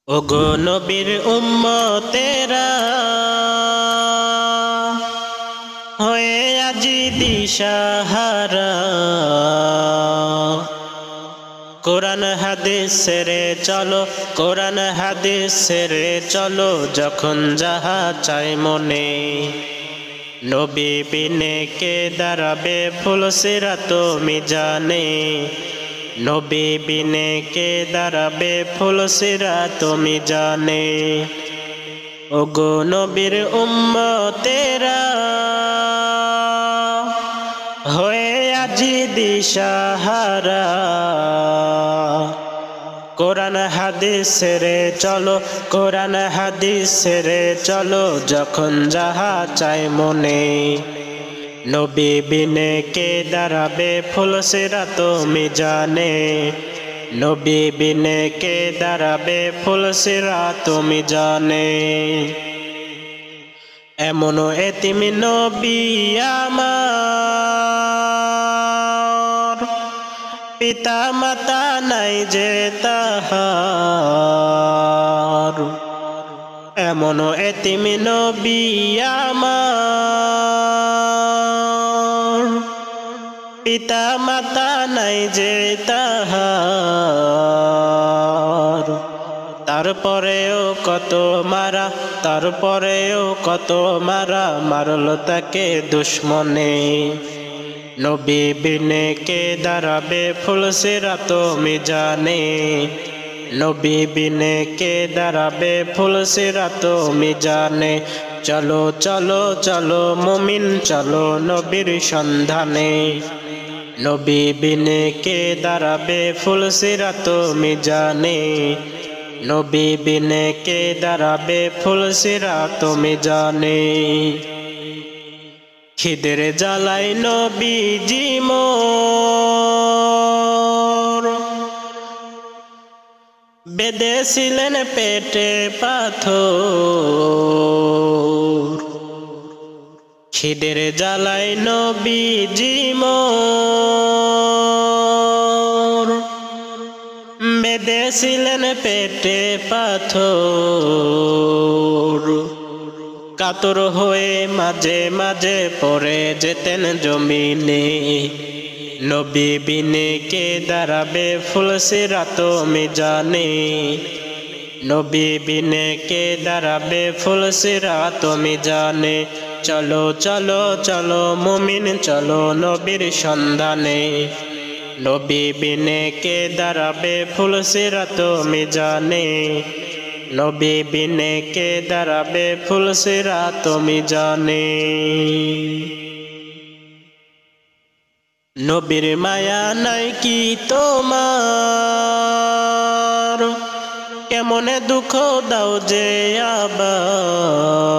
ওগো নবীর উম্মতেরা হয়ে আজি দিশাহারা, কোরআন হাদিস ছেড়ে চলো, কোরআন হাদিস ছেড়ে চলো, যখন যাহা চাই মনে। নবী বিনে কে দাঁড়াবে ফুল সিরাত মিজানে, নবী বিনে কে দাঁড়াবে ফুল সিরাত মিজানে। ওগো নবীর উম্মতেরা হয়ে আজি দিশাহারা, কোরআন হাদিস ছেড়ে চলো, কোরআন হাদিস ছেড়ে চলো, যখন যাহা চাই মনে। নবী বিনে কে দাঁড়াবে ফুল সিরাত মিজানে, নবী বিনে কে দাঁড়াবে ফুল সিরাত মিজানে। এমন এতিম নবী আমার, পিতা মাতা নাই যে তাহার। এমন এতিম নবী আমার, পিতা মাতা নাই যে তাহার। তারপরেও কত মারা, তারপরেও কত মারা, মারল তাকে দুশ্মনে। নবী বিনে কে দাঁড়াবে ফুল সিরাত মিজানে, নবী বিনে কে দাঁড়াবে ফুল সিরাত মিজানে। চলো চলো চলো মুমিন চলো নবীর সন্ধানে, নবী বিনে কে দাঁড়াবে ফুল সিরাত মিজানে, নবী বিনে কে দাঁড়াবে ফুল সিরাত মিজানে। খিদের জ্বালাই নবীজি মোর বেঁধেছিলেন পেটে পাথর। খিদের জ্বালাই নবীজি মোর বেঁধেছিলেন পেটে পাথর। কাতর হয়ে মাঝে মাঝে পড়ে যেতেন জমিনে, নবী বিনে কে দাঁড়াবে ফুল সিরাত মিজানে, নবী বিনে কে দাঁড়াবে ফুল সিরাত মিজানে। চলো চলো চলো মুমিন চলো নবীর সন্ধানে, নবী বিনে কে দাঁড়াবে ফুল সিরাত মিজানে, নবী বিনে কে দাঁড়াবে ফুল সিরাত মিজানে। নবীর মায়া নাই কি তোমার, কেমনে দুঃখ দাও যে আবার।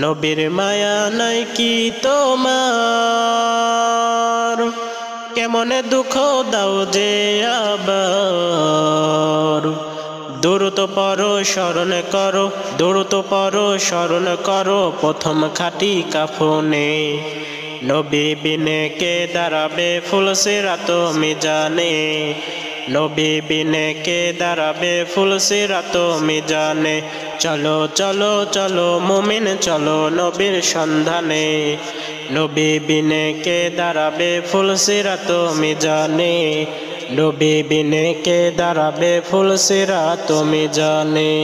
নবীর মায়া নাই কি তোমার, কেমনে দুঃখ দাও যে আবার। দ্রুত পড়ো স্মরণ করো, দ্রুত পড়ো স্মরণ করো, প্রথম খাটি কাফনে। নবী বিনে কে দাঁড়াবে ফুল সিরাত মিজানে, নবী বিনে কে দাঁড়াবে ফুল সিরাত মিজানে। চলো চলো চলো মুমিন চলো নবীর সন্ধানে, নবী বিনে কে দাঁড়াবে ফুল সিরাত মিজানে, নবী বিনে কে দাঁড়াবে ফুল সিরাত মিজানে।